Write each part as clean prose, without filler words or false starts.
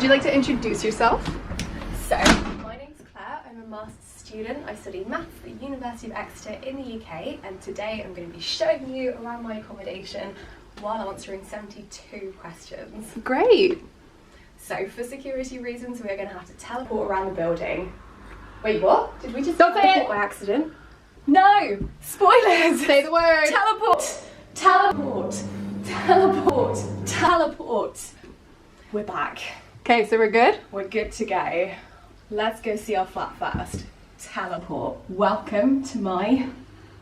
would you like to introduce yourself? So, my name's Claire, I'm a master's student. I study maths at the University of Exeter in the UK, and today I'm going to be showing you around my accommodation while answering 72 questions. Great. So, for security reasons, we're going to have to teleport around the building. Wait, what? Did we just Don't say teleport it. by accident? No! Spoilers! Say the word. Teleport! Teleport! Teleport! Teleport! We're back. Okay, so we're good? We're good to go. Let's go see our flat first. Teleport. Welcome to my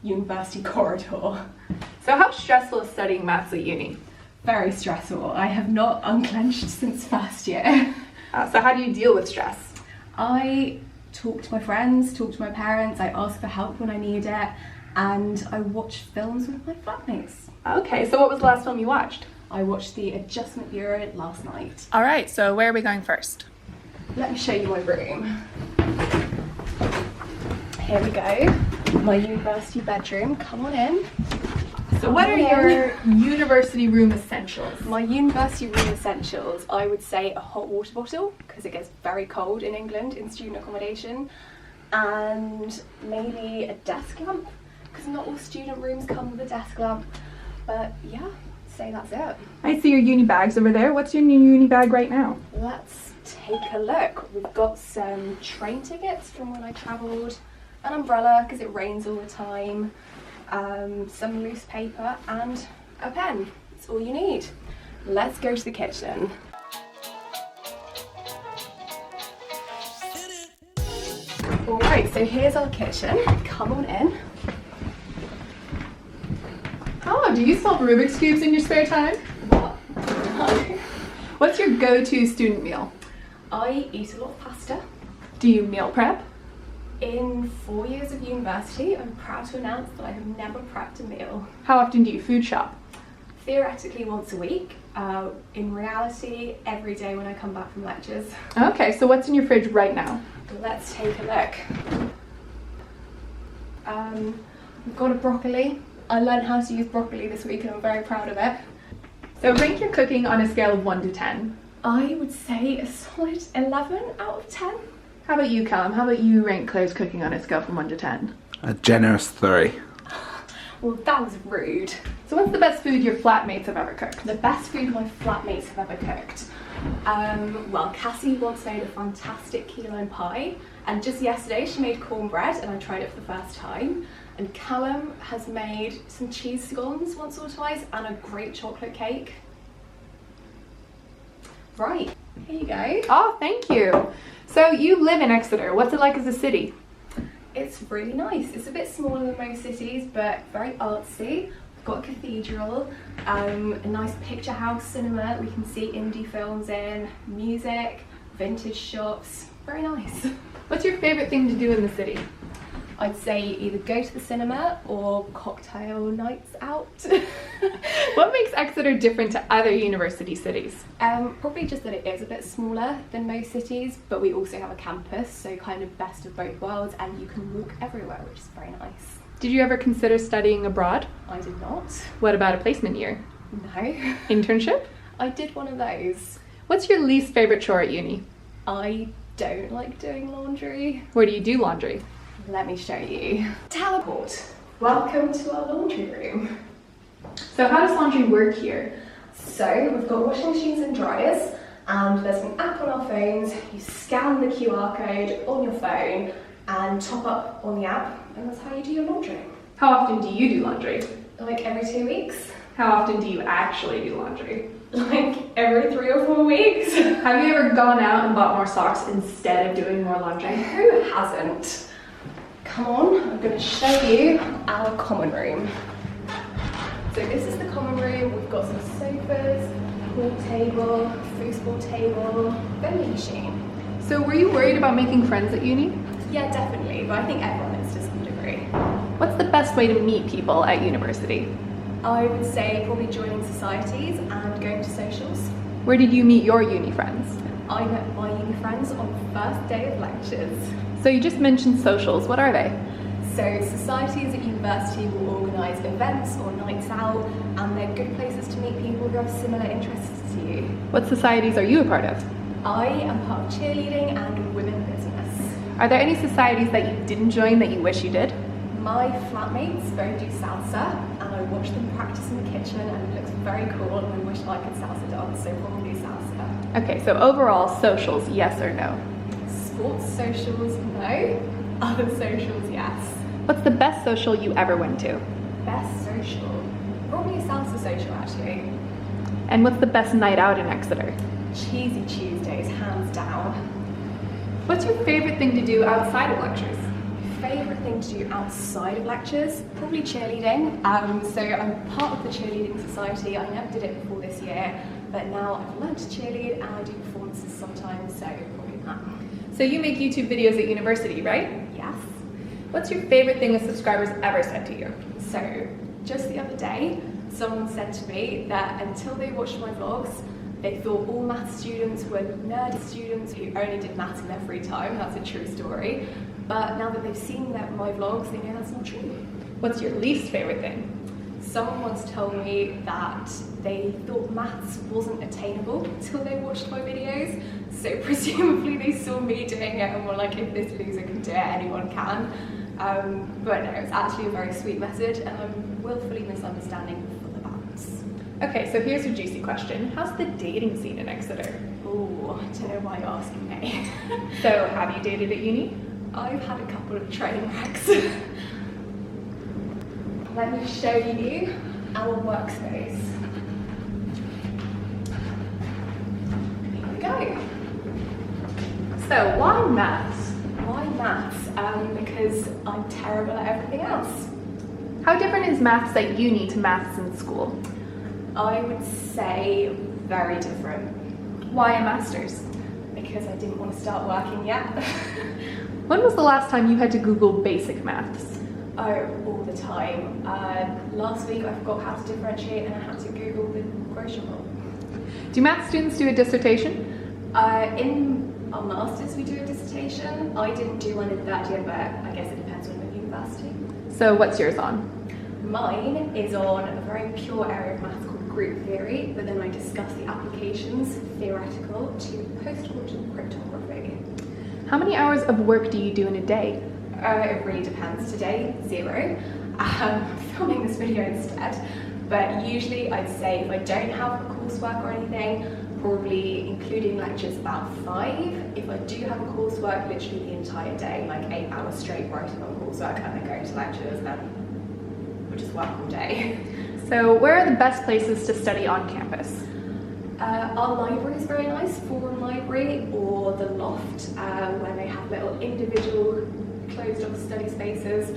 university corridor. So how stressful is studying maths at uni? Very stressful. I have not unclenched since first year. So how do you deal with stress? I talk to my friends, talk to my parents, I ask for help when I need it, and I watch films with my flatmates. Okay, so what was the last film you watched? I watched The Adjustment Bureau last night. All right, so where are we going first? Let me show you my room. Here we go. My university bedroom. Come on in. So what are your university room essentials? My university room essentials, I would say a hot water bottle, because it gets very cold in England in student accommodation, and maybe a desk lamp, because not all student rooms come with a desk lamp, but yeah, I'd say that's it. I see your uni bags over there. What's in your uni bag right now? Let's take a look. We've got some train tickets from when I travelled, an umbrella because it rains all the time, some loose paper and a pen. That's all you need. Let's go to the kitchen. Alright, so here's our kitchen. Come on in. Oh, do you solve Rubik's Cubes in your spare time? What? No. What's your go-to student meal? I eat a lot of pasta. Do you meal prep? In 4 years of university, I'm proud to announce that I have never prepped a meal. How often do you food shop? Theoretically once a week. In reality, every day when I come back from lectures. Okay, so what's in your fridge right now? Let's take a look. We've got a broccoli. I learned how to use broccoli this week and I'm very proud of it. So rank your cooking on a scale of 1 to 10. I would say a solid 11 out of 10. How about you, Callum? How about you rank Claire's cooking on a scale from 1 to 10? A generous 3. Well, that was rude. So what's the best food your flatmates have ever cooked? The best food my flatmates have ever cooked. Well, Cassie once made a fantastic key lime pie, and just yesterday she made cornbread and I tried it for the first time. And Callum has made some cheese scones once or twice and a great chocolate cake. Right, here you go. Oh, thank you. So you live in Exeter. What's it like as a city? It's really nice. It's a bit smaller than most cities, but very artsy. We've got a cathedral, a nice picture house cinema that we can see indie films in, music, vintage shops. Very nice. What's your favorite thing to do in the city? I'd say either go to the cinema or cocktail nights out. What makes Exeter different to other university cities? Probably just that it is a bit smaller than most cities, but we also have a campus, so kind of best of both worlds, and you can walk everywhere, which is very nice. Did you ever consider studying abroad? I did not. What about a placement year? No. Internship? I did one of those. What's your least favorite chore at uni? I don't like doing laundry. Where do you do laundry? Let me show you. Teleport. Welcome to our laundry room. So how does laundry work here? So we've got washing machines and dryers, and there's an app on our phones. You scan the QR code on your phone and top up on the app, and that's how you do your laundry. How often do you do laundry? Like every 2 weeks. How often do you actually do laundry? Like every 3 or 4 weeks. Have you ever gone out and bought more socks instead of doing more laundry? Who hasn't? Come on, I'm going to show you our common room. So this is the common room. We've got some sofas, pool table, foosball table, vending machine. So were you worried about making friends at uni? Yeah, definitely, but I think everyone is to some degree. What's the best way to meet people at university? I would say probably joining societies and going to socials. Where did you meet your uni friends? I met my uni friends on the first day of lectures. So you just mentioned socials. What are they? So societies at university will organise events or nights out, and they're good places to meet people who have similar interests to you. What societies are you a part of? I am part of cheerleading and women business. Are there any societies that you didn't join that you wish you did? My flatmates both do salsa, and I watch them practice in the kitchen, and it looks very cool, and I wish I could salsa dance, so probably salsa. Okay, so overall, socials, yes or no? Sports socials, no. Other socials, yes. What's the best social you ever went to? Best social? Probably a salsa social, actually. And what's the best night out in Exeter? Cheesy Tuesdays, hands down. What's your favorite thing to do outside of lectures? Favourite thing to do outside of lectures? Probably cheerleading. So I'm part of the cheerleading society. I never did it before this year, but now I've learned to cheerlead and I do performances sometimes, so probably that. So you make YouTube videos at university, right? Yes. What's your favorite thing a subscriber's ever said to you? So just the other day, someone said to me that until they watched my vlogs, they thought all maths students were nerdy students who only did maths in their free time. That's a true story. But now that they've seen my vlogs, they know that's not true. What's your least favorite thing? Someone once told me that they thought maths wasn't attainable until they watched my videos. So presumably they saw me doing it and were like, if this loser can do it, anyone can. But no, it's actually a very sweet message, and I'm willfully misunderstanding for the balance. Okay, so here's a juicy question. How's the dating scene in Exeter? Oh, I don't know why you're asking me. So have you dated at uni? I've had a couple of train wrecks. Let me show you our workspace. Here we go. So why maths? Why maths? Because I'm terrible at everything else. How different is maths at uni to maths in school? I would say very different. Why a master's? Because I didn't want to start working yet. When was the last time you had to Google basic maths? Oh, all the time. Last week I forgot how to differentiate and I had to Google the grocery bill. Do maths students do a dissertation? In our masters we do a dissertation. I didn't do one in third year, but I guess it depends on what university. So what's yours on? Mine is on a very pure area of maths called group theory, but then I discuss the applications, theoretical, to post-quantum cryptography. How many hours of work do you do in a day? It really depends. Today, 0. I'm filming this video instead, but usually I'd say if I don't have coursework or anything, probably including lectures about 5. If I do have a coursework, literally the entire day, like 8 hours straight writing on coursework and then going to lectures and we'll just work all day. So where are the best places to study on campus? Our library is very nice, Forum Library, or the Loft, where they have little individual closed off study spaces,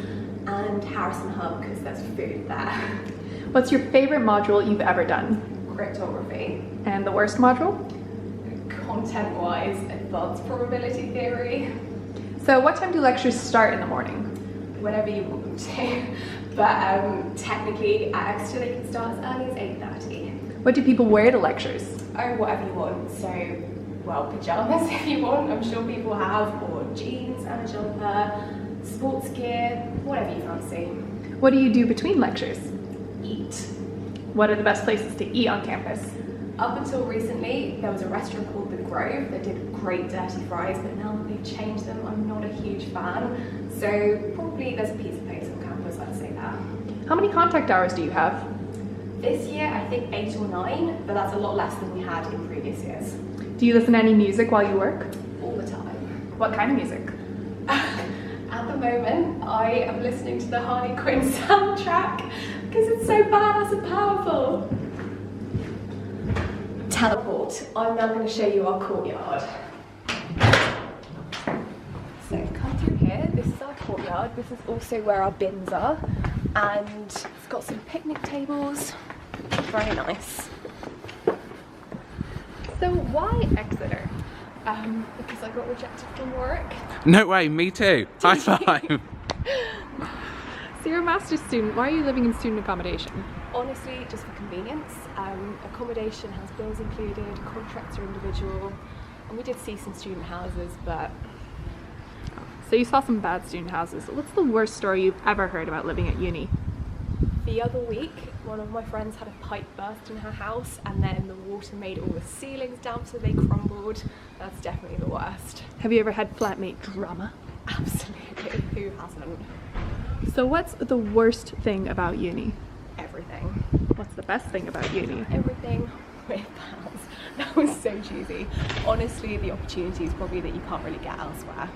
and Harrison Hub, because there's food there. What's your favorite module you've ever done? Cryptography. And the worst module? Content-wise, advanced probability theory. So what time do lectures start in the morning? Whenever you want them to. But technically at Exeter they can start as early as 8:30. What do people wear to lectures? Oh, whatever you want. So, well, pyjamas if you want, I'm sure people have, or jeans and a jumper, sports gear, whatever you fancy. What do you do between lectures? Eat. What are the best places to eat on campus? Up until recently, there was a restaurant called The Grove that did great dirty fries, but now that they've changed them, I'm not a huge fan. So probably there's a pizza place on campus, I'd say that. How many contact hours do you have? This year, I think 8 or 9, but that's a lot less than we had in previous years. Do you listen to any music while you work? All the time. What kind of music? At the moment, I am listening to the Harley Quinn soundtrack because it's so badass and powerful. Teleport. I'm now going to show you our courtyard. So come through here, this is our courtyard. This is also where our bins are, and it's got some picnic tables. Very nice. So why Exeter? Because I got rejected from work. No way, me too. High five. So you're a master's student, why are you living in student accommodation? Honestly, just for convenience. Accommodation has bills included, contracts are individual, and we did see some student houses, but... So you saw some bad student houses. What's the worst story you've ever heard about living at uni? The other week, one of my friends had a pipe burst in her house and then the water made all the ceilings down so they crumbled. That's definitely the worst. Have you ever had flatmate drama? Absolutely, who hasn't? So what's the worst thing about uni? Everything. What's the best thing about uni? Everything with pals. That was so cheesy. Honestly, the opportunity is probably that you can't really get elsewhere.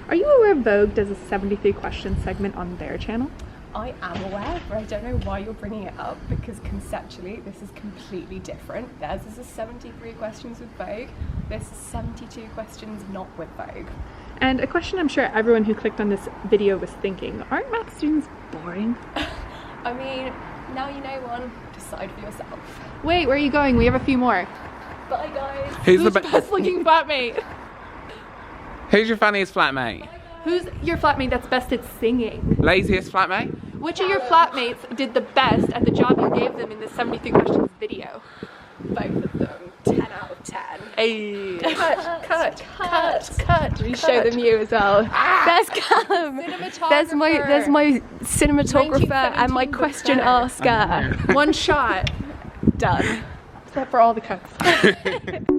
Are you aware Vogue does a 73 question segment on their channel? I am aware, but I don't know why you're bringing it up because conceptually this is completely different. Theirs is a 73 questions with Vogue. This is 72 questions not with Vogue. And a question I'm sure everyone who clicked on this video was thinking, aren't math students boring? I mean, now you know one, decide for yourself. Wait, where are you going? We have a few more. Bye guys. Who's the best looking flatmate? Who's your funniest flatmate? Who's your flatmate that's best at singing? Laziest flatmate? Which of your flatmates did the best at the job you gave them in the 73 questions video? Both of them, 10 out of 10. Hey. Cut. We show them you as well. There's Callum. There's my cinematographer and my question asker. One shot. Done. Except for all the cuts.